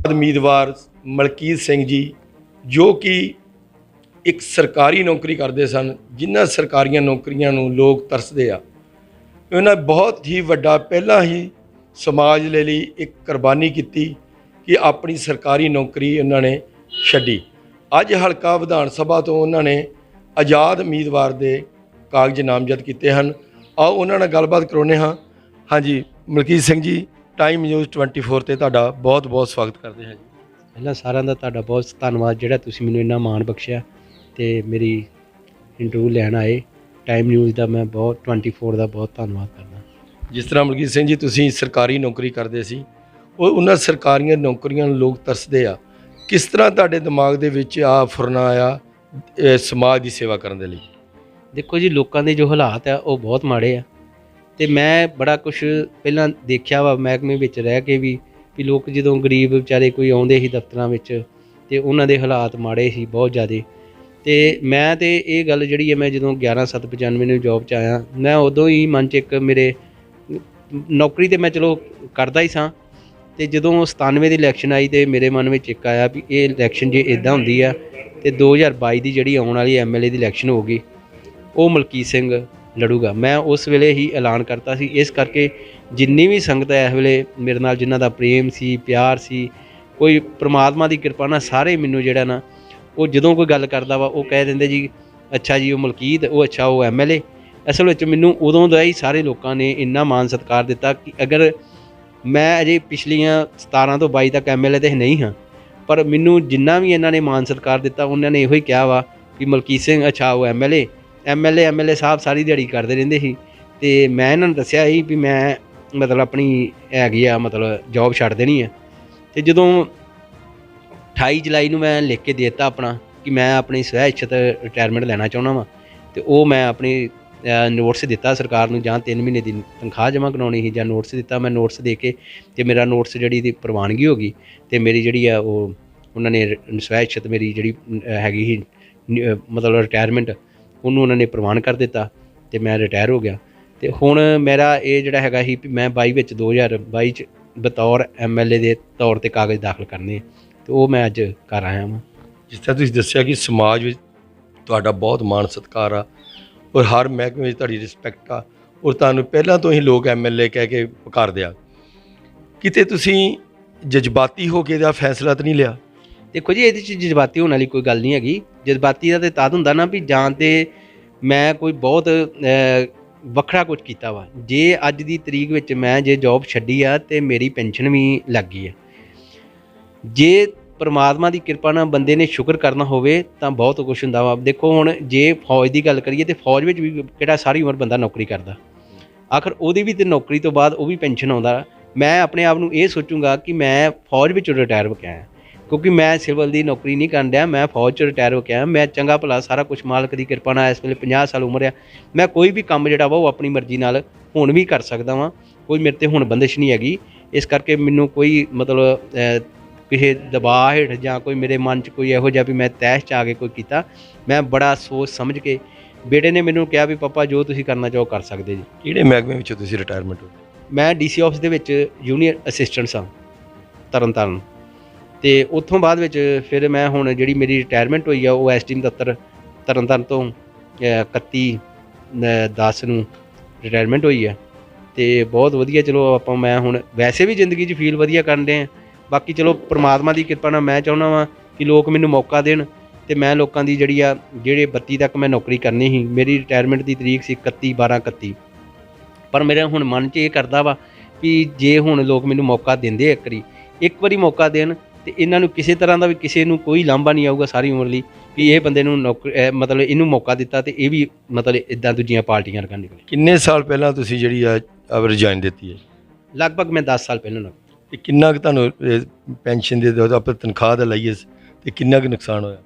ਉਮੀਦਵਾਰ ਮਲਕੀਤ ਸਿੰਘ ਜੀ ਜੋ ਕਿ ਇੱਕ ਸਰਕਾਰੀ ਨੌਕਰੀ ਕਰਦੇ ਸਨ, ਜਿਨ੍ਹਾਂ ਸਰਕਾਰੀਆਂ ਨੌਕਰੀਆਂ ਨੂੰ ਲੋਕ ਤਰਸਦੇ ਆ। ਉਹਨਾਂ ਬਹੁਤ ਹੀ ਵੱਡਾ ਪਹਿਲਾਂ ਹੀ ਸਮਾਜ ਦੇ ਲਈ ਇੱਕ ਕੁਰਬਾਨੀ ਕੀਤੀ ਕਿ ਆਪਣੀ ਸਰਕਾਰੀ ਨੌਕਰੀ ਉਹਨਾਂ ਨੇ ਛੱਡੀ। ਅੱਜ ਹਲਕਾ ਵਿਧਾਨ ਸਭਾ ਤੋਂ ਉਹਨਾਂ ਨੇ ਆਜ਼ਾਦ ਉਮੀਦਵਾਰ ਦੇ ਕਾਗਜ਼ ਨਾਮਜ਼ਦ ਕੀਤੇ ਹਨ। ਆਓ ਉਹਨਾਂ ਨਾਲ ਗੱਲਬਾਤ ਕਰਾਉਂਦੇ ਹਾਂ। ਹਾਂਜੀ ਮਲਕੀਤ ਸਿੰਘ ਜੀ, ਟਾਈਮ ਨਿਊਜ਼ 24 ਤੇ ਤੁਹਾਡਾ ਬਹੁਤ ਬਹੁਤ ਸਵਾਗਤ ਕਰਦੇ ਹਾਂ ਜੀ। ਪਹਿਲਾਂ ਸਾਰਿਆਂ ਦਾ ਤੁਹਾਡਾ ਬਹੁਤ ਧੰਨਵਾਦ ਜਿਹੜਾ ਤੁਸੀਂ ਮੈਨੂੰ ਇੰਨਾ ਮਾਣ ਬਖਸ਼ਿਆ ਤੇ ਮੇਰੀ ਇੰਟਰਵਿਊ ਲੈਣ ਆਏ। ਟਾਈਮ ਨਿਊਜ਼ ਦਾ ਮੈਂ 24 ਦਾ ਬਹੁਤ ਧੰਨਵਾਦ ਕਰਦਾ। ਜਿਸ ਤਰ੍ਹਾਂ ਮਲਕੀਤ ਸਿੰਘ ਜੀ ਤੁਸੀਂ ਸਰਕਾਰੀ ਨੌਕਰੀ ਕਰਦੇ ਸੀ, ਉਹਨਾਂ ਸਰਕਾਰੀਆਂ ਨੌਕਰੀਆਂ ਨੂੰ ਲੋਕ ਤਰਸਦੇ ਆ। ਕਿਸ ਤਰ੍ਹਾਂ ਤੁਹਾਡੇ ਦਿਮਾਗ ਦੇ ਵਿੱਚ ਆ ਫੁਰਨਾ ਆਇਆ ਸਮਾਜ ਦੀ ਸੇਵਾ ਕਰਨ ਦੇ ਲਈ? ਦੇਖੋ ਜੀ, ਲੋਕਾਂ ਦੇ ਜੋ ਹਾਲਾਤ ਆ ਉਹ ਬਹੁਤ ਮਾੜੇ ਆ ਅਤੇ ਮੈਂ ਬੜਾ ਕੁਛ ਪਹਿਲਾਂ ਦੇਖਿਆ ਵਾ ਮਹਿਕਮੇ ਵਿੱਚ ਰਹਿ ਕੇ ਵੀ ਲੋਕ ਜਦੋਂ ਗਰੀਬ ਵਿਚਾਰੇ ਕੋਈ ਆਉਂਦੇ ਸੀ ਦਫ਼ਤਰਾਂ ਵਿੱਚ ਅਤੇ ਉਹਨਾਂ ਦੇ ਹਾਲਾਤ ਮਾੜੇ ਸੀ ਬਹੁਤ ਜ਼ਿਆਦਾ। ਅਤੇ ਮੈਂ ਤਾਂ ਇਹ ਗੱਲ ਜਿਹੜੀ ਹੈ, ਮੈਂ ਜਦੋਂ 11/7/95 ਨੂੰ ਜੋਬ 'ਚ ਆਇਆ, ਮੈਂ ਉਦੋਂ ਹੀ ਮਨ 'ਚ ਇੱਕ ਮੇਰੇ ਨੌਕਰੀ ਤਾਂ ਮੈਂ ਚਲੋ ਕਰਦਾ ਹੀ ਸਾਂ, ਅਤੇ ਜਦੋਂ 97 ਦੀ ਇਲੈਕਸ਼ਨ ਆਈ ਅਤੇ ਮੇਰੇ ਮਨ ਵਿੱਚ ਇੱਕ ਆਇਆ ਵੀ ਇਹ ਇਲੈਕਸ਼ਨ ਜੇ ਇੱਦਾਂ ਹੁੰਦੀ ਆ ਅਤੇ 2022 ਦੀ ਜਿਹੜੀ ਆਉਣ ਵਾਲੀ MLA ਦੀ ਇਲੈਕਸ਼ਨ ਹੋਊਗੀ ਉਹ ਮਲਕੀਤ ਸਿੰਘ ਲੜੂਗਾ। ਮੈਂ ਉਸ ਵੇਲੇ ਹੀ ਐਲਾਨ ਕਰਤਾ ਸੀ। ਇਸ ਕਰਕੇ ਜਿੰਨੀ ਵੀ ਸੰਗਤ ਹੈ ਇਸ ਵੇਲੇ ਮੇਰੇ ਨਾਲ, ਜਿਨ੍ਹਾਂ ਦਾ ਪ੍ਰੇਮ ਸੀ, ਪਿਆਰ ਸੀ, ਕੋਈ ਪ੍ਰਮਾਤਮਾ ਦੀ ਕਿਰਪਾ ਨਾਲ ਸਾਰੇ ਮੈਨੂੰ ਜਿਹੜਾ ਨਾ ਉਹ ਜਦੋਂ ਕੋਈ ਗੱਲ ਕਰਦਾ ਵਾ ਉਹ ਕਹਿ ਦਿੰਦੇ ਜੀ ਅੱਛਾ ਜੀ ਉਹ ਮਲਕੀਤ, ਉਹ ਅੱਛਾ ਉਹ MLA। ਅਸਲ ਵਿੱਚ ਮੈਨੂੰ ਉਦੋਂ ਦਾ ਹੀ ਸਾਰੇ ਲੋਕਾਂ ਨੇ ਇੰਨਾ ਮਾਣ ਸਤਿਕਾਰ ਦਿੱਤਾ ਕਿ ਅਗਰ ਮੈਂ ਅਜੇ ਪਿਛਲੀਆਂ 17 ਤੋਂ 22 ਤੱਕ MLA ਤਾਂ ਨਹੀਂ ਹਾਂ, ਪਰ ਮੈਨੂੰ ਜਿੰਨਾ ਵੀ ਇਹਨਾਂ ਨੇ ਮਾਣ ਸਤਿਕਾਰ ਦਿੱਤਾ ਉਹਨਾਂ ਨੇ ਇਹੋ ਹੀ ਕਿਹਾ ਵਾ ਕਿ ਮਲਕੀਤ ਸਿੰਘ ਅੱਛਾ ਉਹ MLA ਸਾਹਿਬ ਸਾਰੀ ਦਿਹਾੜੀ ਕਰਦੇ ਰਹਿੰਦੇ ਸੀ। ਅਤੇ ਮੈਂ ਇਹਨਾਂ ਨੂੰ ਦੱਸਿਆ ਸੀ ਵੀ ਮੈਂ ਮਤਲਬ ਆਪਣੀ ਹੈਗੀ ਆ ਮਤਲਬ ਜੋਬ ਛੱਡ ਦੇਣੀ ਹੈ। ਅਤੇ ਜਦੋਂ 28 ਜੁਲਾਈ ਨੂੰ ਮੈਂ ਲਿਖ ਕੇ ਦੇ ਦਿੱਤਾ ਆਪਣਾ ਕਿ ਮੈਂ ਆਪਣੀ ਸਵੈ ਇੱਛਤ ਰਿਟਾਇਰਮੈਂਟ ਲੈਣਾ ਚਾਹੁੰਦਾ ਵਾਂ, ਅਤੇ ਉਹ ਮੈਂ ਆਪਣੀ ਨੋਟਿਸ ਦਿੱਤਾ ਸਰਕਾਰ ਨੂੰ, ਜਾਂ 3 ਮਹੀਨੇ ਦੀ ਤਨਖਾਹ ਜਮ੍ਹਾਂ ਕਰਾਉਣੀ ਸੀ ਜਾਂ ਨੋਟਿਸ ਦਿੱਤਾ। ਮੈਂ ਨੋਟਿਸ ਦੇ ਕੇ ਅਤੇ ਮੇਰਾ ਨੋਟਿਸ ਜਿਹੜੀ ਦੀ ਪ੍ਰਵਾਨਗੀ ਹੋ ਗਈ ਅਤੇ ਮੇਰੀ ਜਿਹੜੀ ਆ ਉਹ ਉਹਨਾਂ ਨੇ ਸਵੈ ਇੱਛਤ ਮੇਰੀ ਜਿਹੜੀ ਹੈਗੀ ਸੀ ਮਤਲਬ ਰਿਟਾਇਰਮੈਂਟ ਉਹਨੂੰ ਉਹਨਾਂ ਨੇ ਪ੍ਰਵਾਨ ਕਰ ਦਿੱਤਾ ਅਤੇ ਮੈਂ ਰਿਟਾਇਰ ਹੋ ਗਿਆ। ਅਤੇ ਹੁਣ ਮੇਰਾ ਇਹ ਜਿਹੜਾ ਹੈਗਾ ਸੀ ਵੀ ਮੈਂ 2022 'ਚ ਬਤੌਰ MLA ਦੇ ਤੌਰ 'ਤੇ ਕਾਗਜ਼ ਦਾਖਲ ਕਰਨੇ ਅਤੇ ਉਹ ਮੈਂ ਅੱਜ ਕਰ ਆਇਆ ਵਾਂ। ਜਿਸ ਤਰ੍ਹਾਂ ਤੁਸੀਂ ਦੱਸਿਆ ਕਿ ਸਮਾਜ ਵਿੱਚ ਤੁਹਾਡਾ ਬਹੁਤ ਮਾਣ ਸਤਿਕਾਰ ਆ ਔਰ ਹਰ ਮਹਿਕਮੇ ਵਿੱਚ ਤੁਹਾਡੀ ਰਿਸਪੈਕਟ ਆ ਔਰ ਤੁਹਾਨੂੰ ਪਹਿਲਾਂ ਤੋਂ ਹੀ ਲੋਕ MLA ਕਹਿ ਕੇ ਪੁਕਾਰਦੇ ਆ, ਕਿਤੇ ਤੁਸੀਂ ਜਜ਼ਬਾਤੀ ਹੋ ਕੇ ਇਹਦਾ ਫੈਸਲਾ ਤਾਂ ਨਹੀਂ ਲਿਆ? ਦੇਖੋ ਜੀ, ਇਹਦੇ 'ਚ ਜਜ਼ਬਾਤੀ ਹੋਣ ਵਾਲੀ ਕੋਈ ਗੱਲ ਨਹੀਂ ਹੈਗੀ। ਜਜ਼ਬਾਤੀ ਦਾ ਤਾਂ ਤਦ ਹੁੰਦਾ ਨਾ ਵੀ ਜਾਂ ਤਾਂ ਮੈਂ ਕੋਈ ਬਹੁਤ ਵੱਖਰਾ ਕੁਝ ਕੀਤਾ ਵਾ। ਜੇ ਅੱਜ ਦੀ ਤਰੀਕ ਵਿੱਚ ਮੈਂ ਜੇ ਜੋਬ ਛੱਡੀ ਆ ਅਤੇ ਮੇਰੀ ਪੈਨਸ਼ਨ ਵੀ ਲੱਗ ਗਈ ਹੈ। ਜੇ ਪਰਮਾਤਮਾ ਦੀ ਕਿਰਪਾ ਨਾਲ ਬੰਦੇ ਨੇ ਸ਼ੁਕਰ ਕਰਨਾ ਹੋਵੇ ਤਾਂ ਬਹੁਤ ਕੁਛ ਹੁੰਦਾ ਵਾ। ਦੇਖੋ ਹੁਣ ਜੇ ਫੌਜ ਦੀ ਗੱਲ ਕਰੀਏ ਤਾਂ ਫੌਜ ਵਿੱਚ ਵੀ ਕਿਹੜਾ ਸਾਰੀ ਉਮਰ ਬੰਦਾ ਨੌਕਰੀ ਕਰਦਾ, ਆਖਰ ਉਹਦੀ ਵੀ ਤਾਂ ਨੌਕਰੀ ਤੋਂ ਬਾਅਦ ਉਹ ਵੀ ਪੈਨਸ਼ਨ ਆਉਂਦਾ। ਮੈਂ ਆਪਣੇ ਆਪ ਨੂੰ ਇਹ ਸੋਚੂੰਗਾ ਕਿ ਮੈਂ ਫੌਜ ਵਿੱਚੋਂ ਰਿਟਾਇਰ ਹੋ ਕੇ ਆਇਆ, ਕਿਉਂਕਿ ਮੈਂ ਸਿਵਲ ਦੀ ਨੌਕਰੀ ਨਹੀਂ ਕਰਨ ਡਿਆ, ਮੈਂ ਫੌਜ 'ਚ ਰਿਟਾਇਰ ਹੋ ਕੇ ਆਇਆ। ਮੈਂ ਚੰਗਾ ਭਲਾ ਸਾਰਾ ਕੁਛ ਮਾਲਕ ਦੀ ਕਿਰਪਾ ਨਾਲ ਇਸ ਵੇਲੇ 50 ਸਾਲ ਉਮਰ ਆ, ਮੈਂ ਕੋਈ ਵੀ ਕੰਮ ਜਿਹੜਾ ਵਾ ਉਹ ਆਪਣੀ ਮਰਜ਼ੀ ਨਾਲ ਹੁਣ ਵੀ ਕਰ ਸਕਦਾ ਵਾਂ। ਕੋਈ ਮੇਰੇ 'ਤੇ ਹੁਣ ਬੰਦਿਸ਼ ਨਹੀਂ ਹੈਗੀ। ਇਸ ਕਰਕੇ ਮੈਨੂੰ ਕੋਈ ਮਤਲਬ ਕਿਸੇ ਦਬਾਅ ਹੇਠ ਜਾਂ ਕੋਈ ਮੇਰੇ ਮਨ 'ਚ ਕੋਈ ਇਹੋ ਜਿਹਾ ਵੀ ਮੈਂ ਤੈਸ਼ 'ਚ ਆ ਕੇ ਕੋਈ ਕੀਤਾ, ਮੈਂ ਬੜਾ ਸੋਚ ਸਮਝ ਕੇ ਬੇਟੇ ਨੇ ਮੈਨੂੰ ਕਿਹਾ ਵੀ ਪਾਪਾ ਜੋ ਤੁਸੀਂ ਕਰਨਾ ਚਾਹੋ ਕਰ ਸਕਦੇ ਜੀ। ਕਿਹੜੇ ਮਹਿਕਮੇ ਵਿੱਚੋਂ ਤੁਸੀਂ ਰਿਟਾਇਰਮੈਂਟ ਹੋ? ਮੈਂ DC ਆਫਿਸ ਦੇ ਵਿੱਚ ਜੂਨੀਅਰ ਅਸਿਸਟੈਂਟ ਸਾਂ ਤਰਨਤਾਰਨ, ਅਤੇ ਉੱਥੋਂ ਬਾਅਦ ਵਿੱਚ ਫਿਰ ਮੈਂ ਹੁਣ ਜਿਹੜੀ ਮੇਰੀ ਰਿਟਾਇਰਮੈਂਟ ਹੋਈ ਆ ਉਹ SDM ਦਫ਼ਤਰ ਤਰਨਤਾਰਨ ਤੋਂ 31/10 ਨੂੰ ਰਿਟਾਇਰਮੈਂਟ ਹੋਈ ਹੈ। ਅਤੇ ਬਹੁਤ ਵਧੀਆ, ਚਲੋ ਮੈਂ ਹੁਣ ਵੈਸੇ ਵੀ ਜ਼ਿੰਦਗੀ 'ਚ ਫੀਲ ਵਧੀਆ ਕਰਨ ਦੇ ਹਾਂ। ਬਾਕੀ ਚਲੋ ਪਰਮਾਤਮਾ ਦੀ ਕਿਰਪਾ ਨਾਲ ਮੈਂ ਚਾਹੁੰਦਾ ਵਾਂ ਕਿ ਲੋਕ ਮੈਨੂੰ ਮੌਕਾ ਦੇਣ ਅਤੇ ਮੈਂ ਲੋਕਾਂ ਦੀ ਜਿਹੜੀ ਆ ਜਿਹੜੇ 32 ਤੱਕ ਮੈਂ ਨੌਕਰੀ ਕਰਨੀ ਸੀ। ਮੇਰੀ ਰਿਟਾਇਰਮੈਂਟ ਦੀ ਤਰੀਕ ਸੀ 31/12/31, ਪਰ ਮੇਰੇ ਹੁਣ ਮਨ 'ਚ ਇਹ ਕਰਦਾ ਵਾ ਵੀ ਜੇ ਹੁਣ ਲੋਕ ਮੈਨੂੰ ਮੌਕਾ ਦਿੰਦੇ ਇੱਕ ਵਾਰੀ ਮੌਕਾ ਦੇਣ ਅਤੇ ਇਹਨਾਂ ਨੂੰ ਕਿਸੇ ਤਰ੍ਹਾਂ ਦਾ ਵੀ ਕਿਸੇ ਨੂੰ ਕੋਈ ਲਾਂਭਾ ਨਹੀਂ ਆਊਗਾ ਸਾਰੀ ਉਮਰ ਲਈ ਵੀ ਇਹ ਬੰਦੇ ਨੂੰ ਮਤਲਬ ਇਹਨੂੰ ਮੌਕਾ ਦਿੱਤਾ ਅਤੇ ਇਹ ਵੀ ਮਤਲਬ ਇੱਦਾਂ ਦੂਜੀਆਂ ਪਾਰਟੀਆਂ ਵਰਗਾ ਨਿਕਲੇ। ਕਿੰਨੇ ਸਾਲ ਪਹਿਲਾਂ ਤੁਸੀਂ ਜਿਹੜੀ ਆ ਰਿਜ਼ਾਈਨ ਦਿੱਤੀ ਹੈ? ਲਗਭਗ ਮੈਂ 10 ਸਾਲ ਪਹਿਲਾਂ। ਅਤੇ ਕਿੰਨਾ ਕੁ ਤੁਹਾਨੂੰ ਪੈਨਸ਼ਨ ਦੇ ਦਿਓ ਆਪਾਂ ਤਨਖਾਹ ਦਾ ਲਾਈਏ ਅਤੇ ਕਿੰਨਾ ਕੁ ਨੁਕਸਾਨ ਹੋਇਆ?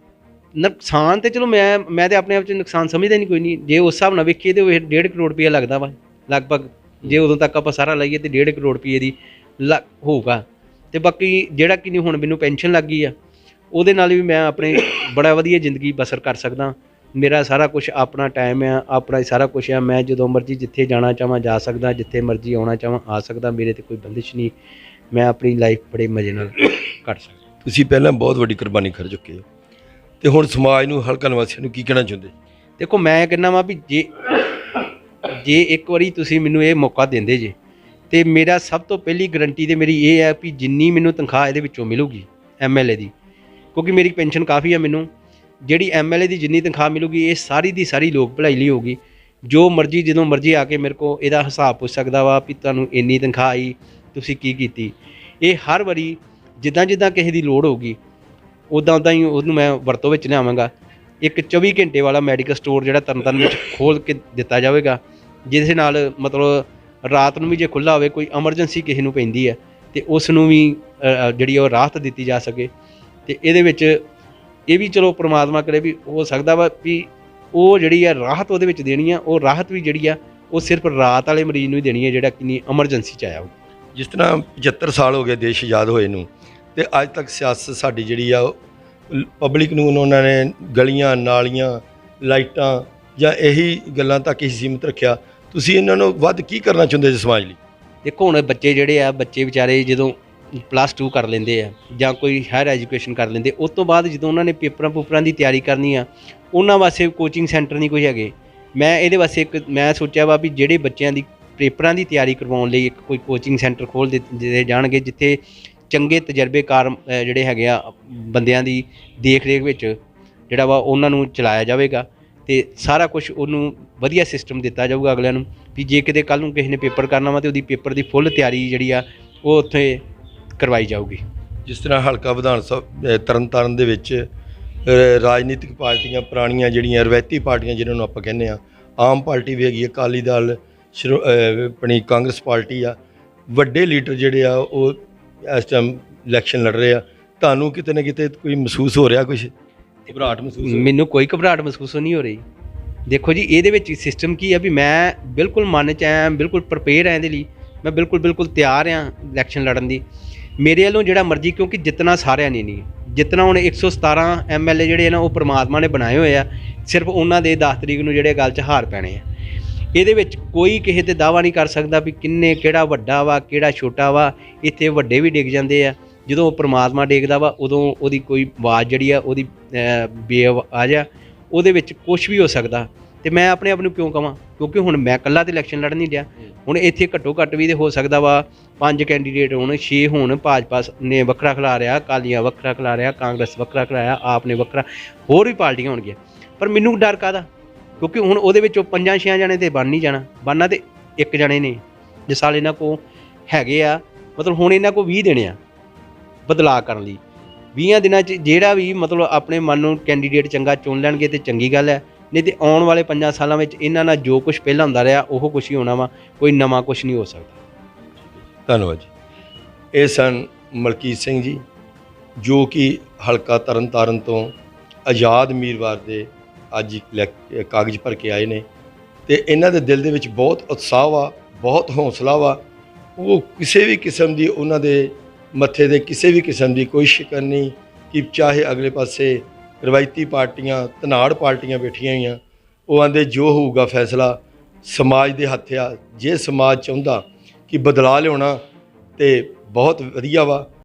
ਨੁਕਸਾਨ ਤਾਂ ਚਲੋ ਮੈਂ ਤਾਂ ਆਪਣੇ ਆਪ 'ਚ ਨੁਕਸਾਨ ਸਮਝਦਾ ਨਹੀਂ ਕੋਈ ਨਹੀਂ। ਜੇ ਉਸ ਹਿਸਾਬ ਨਾਲ ਵੇਖੀਏ ਤਾਂ ਉਹ 1.5 ਕਰੋੜ ਰੁਪਈਆ ਲੱਗਦਾ ਵਾ ਲਗਭਗ। ਜੇ ਉਦੋਂ ਤੱਕ ਆਪਾਂ ਸਾਰਾ ਲਾਈਏ ਤਾਂ 1.5 ਕਰੋੜ ਰੁਪਈਏ ਦੀ ਹੋਊਗਾ। ਅਤੇ ਬਾਕੀ ਜਿਹੜਾ ਕਿ ਨਹੀਂ ਹੁਣ ਮੈਨੂੰ ਪੈਨਸ਼ਨ ਲੱਗ ਗਈ ਆ ਉਹਦੇ ਨਾਲ ਵੀ ਮੈਂ ਆਪਣੇ ਬੜਾ ਵਧੀਆ ਜ਼ਿੰਦਗੀ ਬਸਰ ਕਰ ਸਕਦਾ। ਮੇਰਾ ਸਾਰਾ ਕੁਛ ਆਪਣਾ ਟਾਈਮ ਆ, ਆਪਣਾ ਸਾਰਾ ਕੁਛ ਆ। ਮੈਂ ਜਦੋਂ ਮਰਜ਼ੀ ਜਿੱਥੇ ਜਾਣਾ ਚਾਹਾਂ ਜਾ ਸਕਦਾ, ਜਿੱਥੇ ਮਰਜ਼ੀ ਆਉਣਾ ਚਾਹਾਂ ਆ ਸਕਦਾ। ਮੇਰੇ 'ਤੇ ਕੋਈ ਬੰਦਿਸ਼ ਨਹੀਂ। ਮੈਂ ਆਪਣੀ ਲਾਈਫ ਬੜੇ ਮਜ਼ੇ ਨਾਲ ਘਟ ਸਕਦਾ। ਤੁਸੀਂ ਪਹਿਲਾਂ ਬਹੁਤ ਵੱਡੀ ਕੁਰਬਾਨੀ ਕਰ ਚੁੱਕੇ ਹੋ ਤੇ ਹੁਣ ਸਮਾਜ ਨੂੰ, ਹਲਕਾ ਨਿਵਾਸੀਆਂ ਨੂੰ ਕੀ ਕਹਿਣਾ ਚਾਹੁੰਦੇ? ਦੇਖੋ ਮੈਂ ਕਹਿੰਦਾ ਵਾਂ ਵੀ ਜੇ ਇੱਕ ਵਾਰੀ ਤੁਸੀਂ ਮੈਨੂੰ ਇਹ ਮੌਕਾ ਦਿੰਦੇ ਜੇ ਤੇ ਮੇਰਾ ਸਭ ਤੋਂ ਪਹਿਲੀ ਗਰੰਟੀ ਤੇ ਮੇਰੀ ਇਹ ਹੈ ਵੀ ਜਿੰਨੀ ਮੈਨੂੰ ਤਨਖਾਹ ਇਹਦੇ ਵਿੱਚੋਂ ਮਿਲੂਗੀ MLA ਦੀ, ਕਿਉਂਕਿ ਮੇਰੀ ਪੈਨਸ਼ਨ ਕਾਫੀ ਹੈ, ਮੈਨੂੰ ਜਿਹੜੀ MLA ਦੀ ਜਿੰਨੀ ਤਨਖਾਹ ਮਿਲੂਗੀ ਇਹ ਸਾਰੀ ਦੀ ਸਾਰੀ ਲੋਕ ਭਲਾਈ ਲਈ ਹੋਊਗੀ। ਜੋ ਮਰਜ਼ੀ ਜਦੋਂ ਮਰਜ਼ੀ ਆ ਕੇ ਮੇਰੇ ਕੋਲ ਇਹਦਾ ਹਿਸਾਬ ਪੁੱਛ ਸਕਦਾ ਵਾ ਵੀ ਤੁਹਾਨੂੰ ਇੰਨੀ ਤਨਖਾਹ ਆਈ, ਤੁਸੀਂ ਕੀ ਕੀਤੀ। ਇਹ ਹਰ ਵਾਰੀ ਜਿੱਦਾਂ ਜਿੱਦਾਂ ਕਿਸੇ ਦੀ ਲੋੜ ਹੋਊਗੀ ਉੱਦਾਂ ਹੀ ਉਹਨੂੰ ਮੈਂ ਵਰਤੋਂ ਵਿੱਚ ਲਿਆਵਾਂਗਾ। ਇੱਕ 24 ਘੰਟੇ ਵਾਲਾ ਮੈਡੀਕਲ ਸਟੋਰ ਜਿਹੜਾ ਤਰਨਤਾਰਨ ਵਿੱਚ ਖੋਲ੍ਹ ਕੇ ਦਿੱਤਾ ਜਾਵੇਗਾ, ਜਿਸ ਨਾਲ ਮਤਲਬ ਰਾਤ ਨੂੰ ਵੀ ਜੇ ਖੁੱਲ੍ਹਾ ਹੋਵੇ, ਕੋਈ ਐਮਰਜੈਂਸੀ ਕਿਸੇ ਨੂੰ ਪੈਂਦੀ ਹੈ ਤੇ ਉਸ ਨੂੰ ਵੀ ਜਿਹੜੀ ਉਹ ਰਾਹਤ ਦਿੱਤੀ ਜਾ ਸਕੇ। ਤੇ ਇਹਦੇ ਵਿੱਚ ਇਹ ਵੀ ਚਲੋ ਪ੍ਰਮਾਤਮਾ ਕਰੇ ਵੀ ਹੋ ਸਕਦਾ ਵਾ ਵੀ ਉਹ ਜਿਹੜੀ ਆ ਰਾਹਤ ਉਹਦੇ ਵਿੱਚ ਦੇਣੀ ਆ, ਉਹ ਰਾਹਤ ਵੀ ਜਿਹੜੀ ਆ ਉਹ ਸਿਰਫ ਰਾਤ ਵਾਲੇ ਮਰੀਜ਼ ਨੂੰ ਹੀ ਦੇਣੀ ਹੈ ਜਿਹੜਾ ਕਿੰਨੀ ਐਮਰਜੈਂਸੀ 'ਚ ਆਇਆ ਹੋਊ। ਜਿਸ ਤਰ੍ਹਾਂ 75 ਸਾਲ ਹੋ ਗਏ ਦੇਸ਼ ਆਜ਼ਾਦ ਹੋਏ ਨੂੰ, ਤੇ ਅੱਜ ਤੱਕ ਸਿਆਸਤ ਸਾਡੀ ਜਿਹੜੀ ਆ ਪਬਲਿਕ ਨੂੰ ਉਹਨਾਂ ਨੇ ਗਲੀਆਂ, ਨਾਲੀਆਂ, ਲਾਈਟਾਂ ਜਾਂ ਇਹੀ ਗੱਲਾਂ ਤੱਕ ਹੀ ਸੀਮਿਤ ਰੱਖਿਆ। ਤੁਸੀਂ ਇਹਨਾਂ ਨੂੰ ਵੱਧ ਕੀ ਕਰਨਾ ਚਾਹੁੰਦੇ ਜੀ ਸਮਾਜ ਲਈ? ਦੇਖੋ ਹੁਣ ਬੱਚੇ ਜਿਹੜੇ ਆ, ਬੱਚੇ ਵਿਚਾਰੇ ਜਦੋਂ +2 ਕਰ ਲੈਂਦੇ ਆ ਜਾਂ ਕੋਈ ਹਾਇਰ ਐਜੂਕੇਸ਼ਨ ਕਰ ਲੈਂਦੇ, ਉਸ ਤੋਂ ਬਾਅਦ ਜਦੋਂ ਉਹਨਾਂ ਨੇ ਪੇਪਰਾਂ ਦੀ ਤਿਆਰੀ ਕਰਨੀ ਆ, ਉਹਨਾਂ ਵਾਸਤੇ ਕੋਚਿੰਗ ਸੈਂਟਰ ਨਹੀਂ ਕੋਈ ਹੈਗੇ। ਮੈਂ ਇਹਦੇ ਵਾਸਤੇ ਮੈਂ ਸੋਚਿਆ ਵਾ ਵੀ ਜਿਹੜੇ ਬੱਚਿਆਂ ਦੀ ਪੇਪਰਾਂ ਦੀ ਤਿਆਰੀ ਕਰਵਾਉਣ ਲਈ ਇੱਕ ਕੋਈ ਕੋਚਿੰਗ ਸੈਂਟਰ ਖੋਲ੍ਹ ਦਿੱਤੇ ਜਾਣਗੇ, ਜਿੱਥੇ ਚੰਗੇ ਤਜਰਬੇਕਾਰ ਜਿਹੜੇ ਹੈਗੇ ਆ ਬੰਦਿਆਂ ਦੀ ਦੇਖ ਰੇਖ ਵਿੱਚ ਜਿਹੜਾ ਵਾ ਉਹਨਾਂ ਨੂੰ ਚਲਾਇਆ ਜਾਵੇਗਾ ਤੇ ਸਾਰਾ ਕੁਝ ਉਹਨੂੰ ਵਧੀਆ ਸਿਸਟਮ ਦਿੱਤਾ ਜਾਊਗਾ ਅਗਲਿਆਂ ਨੂੰ ਵੀ ਜੇ ਕਿਤੇ ਕੱਲ੍ਹ ਨੂੰ ਕਿਸੇ ਨੇ ਪੇਪਰ ਕਰਨਾ ਵਾ ਤੇ ਉਹਦੀ ਪੇਪਰ ਦੀ ਫੁੱਲ ਤਿਆਰੀ ਜਿਹੜੀ ਆ ਉਹ ਉੱਥੇ ਕਰਵਾਈ ਜਾਊਗੀ। ਜਿਸ ਤਰ੍ਹਾਂ ਹਲਕਾ ਵਿਧਾਨ ਸਭਾ ਤਰਨਤਾਰਨ ਦੇ ਵਿੱਚ ਰਾਜਨੀਤਿਕ ਪਾਰਟੀਆਂ, ਪੁਰਾਣੀਆਂ ਜਿਹੜੀਆਂ ਰਵਾਇਤੀ ਪਾਰਟੀਆਂ ਜਿਹਨਾਂ ਨੂੰ ਆਪਾਂ ਕਹਿੰਦੇ ਆ, ਆਮ ਪਾਰਟੀ ਵੀ ਹੈਗੀ, ਅਕਾਲੀ ਦਲ, ਆਪਣੀ ਕਾਂਗਰਸ ਪਾਰਟੀ ਆ, ਵੱਡੇ ਲੀਡਰ ਜਿਹੜੇ ਆ ਉਹ ਇਸ ਟਾਈਮ ਇਲੈਕਸ਼ਨ ਲੜ ਰਹੇ ਆ। ਤੁਹਾਨੂੰ ਕਿਤੇ ਨਾ ਕਿਤੇ ਕੋਈ ਮਹਿਸੂਸ ਹੋ ਰਿਹਾ, ਕੁਝ ਘਬਰਾਹਟ ਮਹਿਸੂਸ? ਮੈਨੂੰ ਕੋਈ ਘਬਰਾਹਟ ਮਹਿਸੂਸ ਨਹੀਂ ਹੋ ਰਹੀ। ਦੇਖੋ ਜੀ ਇਹਦੇ ਵਿੱਚ ਸਿਸਟਮ ਕੀ ਆ ਵੀ ਮੈਂ ਬਿਲਕੁਲ ਮਨ 'ਚ ਆਇਆ, ਬਿਲਕੁਲ ਪ੍ਰਪੇਅਰ ਹਾਂ ਇਹਦੇ ਲਈ, ਮੈਂ ਬਿਲਕੁਲ ਤਿਆਰ ਹਾਂ ਇਲੈਕਸ਼ਨ ਲੜਨ ਦੀ। ਮੇਰੇ ਵੱਲੋਂ ਜਿਹੜਾ ਮਰਜ਼ੀ, ਕਿਉਂਕਿ ਜਿੱਤਣਾ ਸਾਰਿਆਂ ਨੇ ਨਹੀਂ, ਜਿੱਤਣਾ ਹੁਣ 117 MLA ਜਿਹੜੇ ਨਾ ਉਹ ਪਰਮਾਤਮਾ ਨੇ ਬਣਾਏ ਹੋਏ ਆ, ਸਿਰਫ ਉਹਨਾਂ ਦੇ 10 ਤਰੀਕ ਨੂੰ ਜਿਹੜੇ ਗੱਲ 'ਚ ਹਾਰ ਪੈਣੇ ਆ। ਇਹਦੇ ਵਿੱਚ ਕੋਈ ਕਿਸੇ ਤੇ ਦਾਅਵਾ ਨਹੀਂ ਕਰ ਸਕਦਾ ਵੀ ਕਿਹੜਾ ਵੱਡਾ ਵਾ ਕਿਹੜਾ ਛੋਟਾ ਵਾ। ਇੱਥੇ ਵੱਡੇ ਵੀ ਡਿੱਗ ਜਾਂਦੇ ਆ, ਜਦੋਂ ਪਰਮਾਤਮਾ ਡਿੱਗਦਾ ਵਾ ਉਦੋਂ ਉਹਦੀ ਕੋਈ ਆਵਾਜ਼ ਜਿਹੜੀ ਆ ਉਹਦੀ ਬੇਆਵਾਜ਼ ਆ, ਉਹਦੇ ਵਿੱਚ ਕੁਛ ਵੀ ਹੋ ਸਕਦਾ। ਤੇ ਮੈਂ ਆਪਣੇ ਆਪ ਨੂੰ ਕਿਉਂ ਕਹਾਂ, ਕਿਉਂਕਿ ਹੁਣ ਮੈਂ ਇਕੱਲਾ ਤੇ ਇਲੈਕਸ਼ਨ ਲੜ ਨਹੀਂ ਰਿਹਾ। ਹੁਣ ਇੱਥੇ ਘੱਟੋ ਘੱਟ ਵੀ ਤੇ ਹੋ ਸਕਦਾ ਵਾ 5 ਕੈਂਡੀਡੇਟ ਹੋਣ, 6 ਹੋਣ। ਭਾਜਪਾ ਨੇ ਵੱਖਰਾ ਖਿਲਾ ਰਿਹਾ, ਅਕਾਲੀਆਂ ਵੱਖਰਾ ਖਿਲਾ ਰਿਹਾ, ਕਾਂਗਰਸ ਵੱਖਰਾ ਖਿਲਾਇਆ, ਆਪ ਨੇ ਵੱਖਰਾ, ਹੋਰ ਵੀ ਪਾਰਟੀਆਂ ਹੋਣਗੀਆਂ। ਪਰ ਮੈਨੂੰ ਡਰ ਕਾਹਦਾ, ਕਿਉਂਕਿ ਹੁਣ ਉਹਦੇ ਵਿੱਚੋਂ 5-6 ਜਣੇ ਤੇ ਬਣ ਨਹੀਂ ਜਾਣਾ, ਬਣਨਾ ਤੇ ਇੱਕ ਜਣੇ ਨੇ। ਜਿਸ ਸਾਲ ਇਹਨਾਂ ਕੋਲ ਹੈਗੇ ਆ, ਮਤਲਬ ਹੁਣ ਇਹਨਾਂ ਕੋਲ 20 ਦਿਨ ਆ ਬਦਲਾਅ ਕਰਨ ਲਈ। 20 ਦਿਨਾਂ 'ਚ ਜਿਹੜਾ ਵੀ ਮਤਲਬ ਆਪਣੇ ਮਨ ਨੂੰ ਕੈਂਡੀਡੇਟ ਚੰਗਾ ਚੁਣ ਲੈਣਗੇ ਤੇ ਚੰਗੀ ਗੱਲ ਹੈ, ਨਹੀਂ ਤੇ ਆਉਣ ਵਾਲੇ 5 ਸਾਲਾਂ ਵਿੱਚ ਇਹਨਾਂ ਨਾਲ ਜੋ ਕੁਛ ਪਹਿਲਾਂ ਹੁੰਦਾ ਰਿਹਾ ਉਹ ਕੁਛ ਹੀ ਹੋਣਾ ਵਾ, ਕੋਈ ਨਵਾਂ ਕੁਛ ਨਹੀਂ ਹੋ ਸਕਦਾ। ਧੰਨਵਾਦ ਜੀ। ਇਹ ਸਨ ਮਲਕੀਤ ਸਿੰਘ ਜੀ, ਜੋ ਕਿ ਹਲਕਾ ਤਰਨਤਾਰਨ ਤੋਂ ਆਜ਼ਾਦ ਉਮੀਦਵਾਰ ਦੇ ਅੱਜ ਕਾਗਜ਼ ਭਰ ਕੇ ਆਏ ਨੇ ਤੇ ਇਹਨਾਂ ਦੇ ਦਿਲ ਦੇ ਵਿੱਚ ਬਹੁਤ ਉਤਸ਼ਾਹ ਵਾ, ਬਹੁਤ ਹੌਸਲਾ ਵਾ। ਉਹ ਕਿਸੇ ਵੀ ਕਿਸਮ ਦੀ ਉਹਨਾਂ ਦੇ ਮੱਥੇ ਦੇ ਕਿਸੇ ਵੀ ਕਿਸਮ ਦੀ ਕੋਈ ਸ਼ਿਕਨ ਨਹੀਂ ਕਿ ਚਾਹੇ ਅਗਲੇ ਪਾਸੇ ਰਵਾਇਤੀ ਪਾਰਟੀਆਂ, ਧਨਾੜ ਪਾਰਟੀਆਂ ਬੈਠੀਆਂ ਹੋਈਆਂ, ਉਹ ਆਂਦੇ ਜੋ ਹੋਊਗਾ ਫੈਸਲਾ ਸਮਾਜ ਦੇ ਹੱਥ ਆ। ਜੇ ਸਮਾਜ ਚਾਹੁੰਦਾ ਕਿ ਬਦਲਾਅ ਲਿਆਉਣਾ ਤੇ ਬਹੁਤ ਵਧੀਆ ਵਾ।